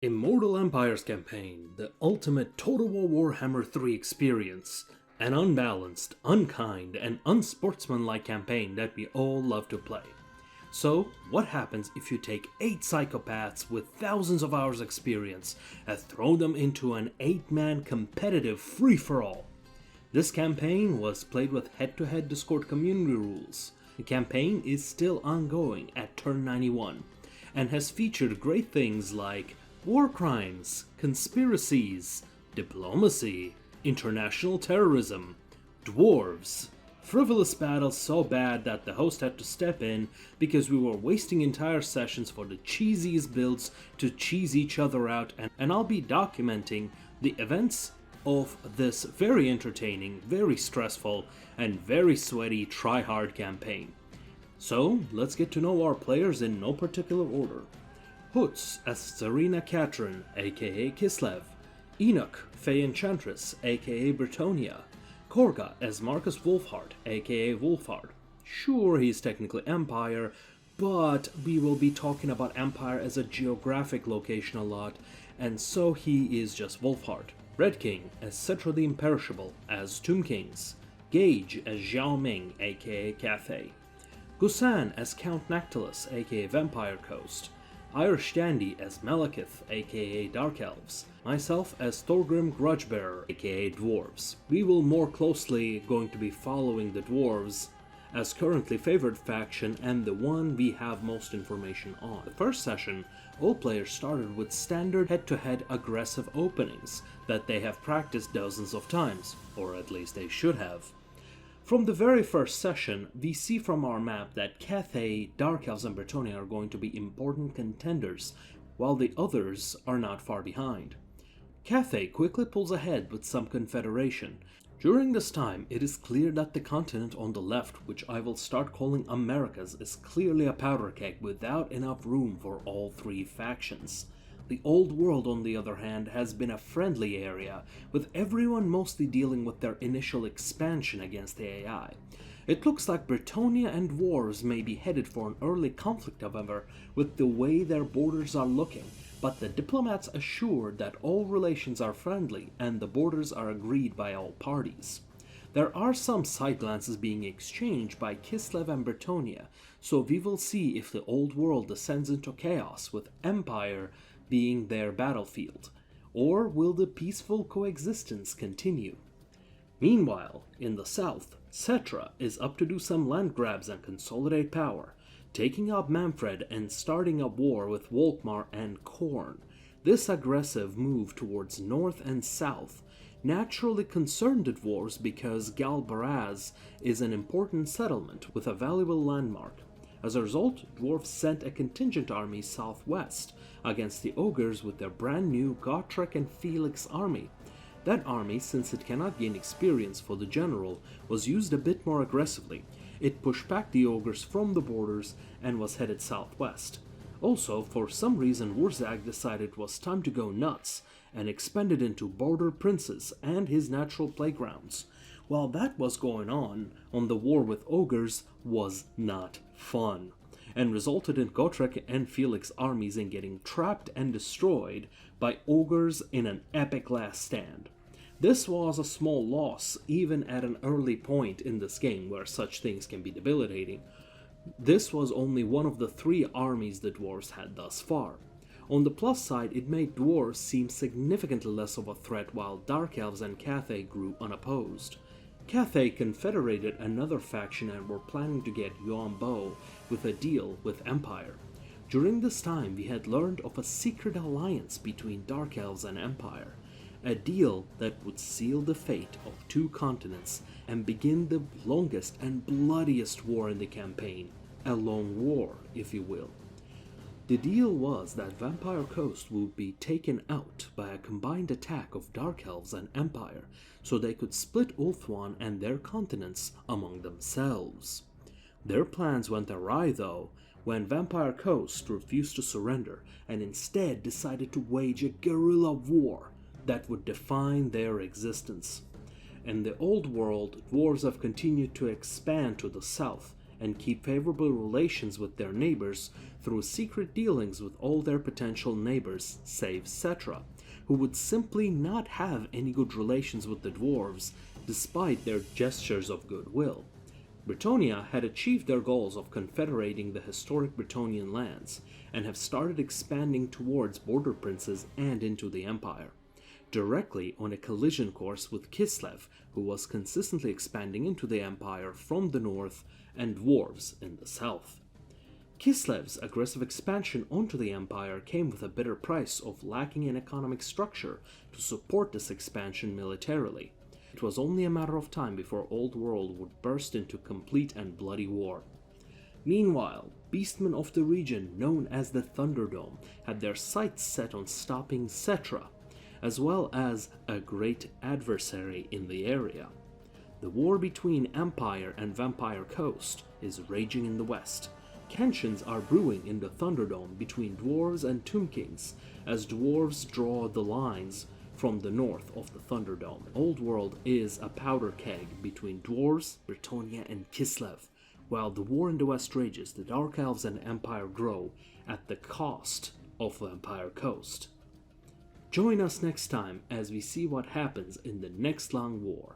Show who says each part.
Speaker 1: Immortal Empires Campaign, the ultimate Total War Warhammer 3 experience, an unbalanced, unkind, and unsportsmanlike campaign that we all love to play. So, what happens if you take 8 psychopaths with thousands of hours experience and throw them into an 8-man competitive free-for-all? This campaign was played with head-to-head Discord community rules. The campaign is still ongoing at turn 91, and has featured great things like war crimes, conspiracies, diplomacy, international terrorism, dwarves, frivolous battles so bad that the host had to step in because we were wasting entire sessions for the cheesiest builds to cheese each other out, and I'll be documenting the events of this very entertaining, very stressful, and very sweaty try-hard campaign. So, let's get to know our players in no particular order. Hutz as Serena Katrin, aka Kislev, Enoch Fey Enchantress, aka Britonia, Korga as Marcus Wolfhard, aka Wolfhard. Sure, he's technically Empire, but we will be talking about Empire as a geographic location a lot, and so he is just Wolfhard. Red King as Cetra the Imperishable, as Tomb Kings, Gage as Zhao Ming, aka Cathay, Gusan as Count Nactilus, aka Vampire Coast, Irish Dandy as Malekith, aka Dark Elves, myself as Thorgrim Grudgebearer, aka Dwarves. We will more closely going to be following the Dwarves as currently favored faction and the one we have most information on. The first session, all players started with standard head-to-head aggressive openings that they have practiced dozens of times, or at least they should have. From the very first session, we see from our map that Cathay, Dark Elves, and Britonia are going to be important contenders, while the others are not far behind. Cathay quickly pulls ahead with some confederation. During this time, it is clear that the continent on the left, which I will start calling Americas, is clearly a powder keg without enough room for all 3 factions. The Old World, on the other hand, has been a friendly area, with everyone mostly dealing with their initial expansion against the AI. It looks like Britonia and Dwarves may be headed for an early conflict, however, with the way their borders are looking, but the diplomats assure that all relations are friendly and the borders are agreed by all parties. There are some side glances being exchanged by Kislev and Britonia, so we will see if the Old World descends into chaos with Empire being their battlefield, or will the peaceful coexistence continue? Meanwhile, in the south, Cetra is up to do some land grabs and consolidate power, taking up Manfred and starting a war with Volkmar and Khorne. This aggressive move towards north and south naturally concerned the dwarves because Galbaraz is an important settlement with a valuable landmark. As a result, dwarves sent a contingent army southwest against the ogres with their brand new Gotrek and Felix army. That army, since it cannot gain experience for the general, was used a bit more aggressively. It pushed back the ogres from the borders and was headed southwest. Also, for some reason, Wurzag decided it was time to go nuts and expanded into border princes and his natural playgrounds. While that was going on the war with ogres was not fun, and resulted in Gotrek and Felix armies in getting trapped and destroyed by ogres in an epic last stand. This was a small loss even at an early point in this game where such things can be debilitating. This was only one of the 3 armies the dwarves had thus far. On the plus side, it made dwarves seem significantly less of a threat while Dark Elves and Cathay grew unopposed. Cathay confederated another faction and were planning to get Yuan Bo with a deal with Empire. During this time, we had learned of a secret alliance between Dark Elves and Empire, a deal that would seal the fate of 2 continents and begin the longest and bloodiest war in the campaign, a long war, if you will. The deal was that Vampire Coast would be taken out by a combined attack of Dark Elves and Empire, so they could split Ulthuan and their continents among themselves. Their plans went awry though, when Vampire Coast refused to surrender and instead decided to wage a guerrilla war that would define their existence. In the Old World, dwarves have continued to expand to the south, and keep favorable relations with their neighbors through secret dealings with all their potential neighbors, save Cetra, who would simply not have any good relations with the dwarves despite their gestures of goodwill. Bretonnia had achieved their goals of confederating the historic Bretonnian lands and have started expanding towards border princes and into the empire, directly on a collision course with Kislev, who was consistently expanding into the empire from the north and dwarves in the south. Kislev's aggressive expansion onto the empire came with a bitter price of lacking an economic structure to support this expansion militarily. It was only a matter of time before Old World would burst into complete and bloody war. Meanwhile, beastmen of the region known as the Thunderdome had their sights set on stopping Cetra, as well as a great adversary in the area. The war between Empire and Vampire Coast is raging in the west. Tensions are brewing in the Thunderdome between dwarves and Tomb Kings, as dwarves draw the lines from the north of the Thunderdome. Old World is a powder keg between dwarves, Bretonnia, and Kislev. While the war in the west rages, the Dark Elves and Empire grow at the cost of Vampire Coast. Join us next time as we see what happens in the next long war.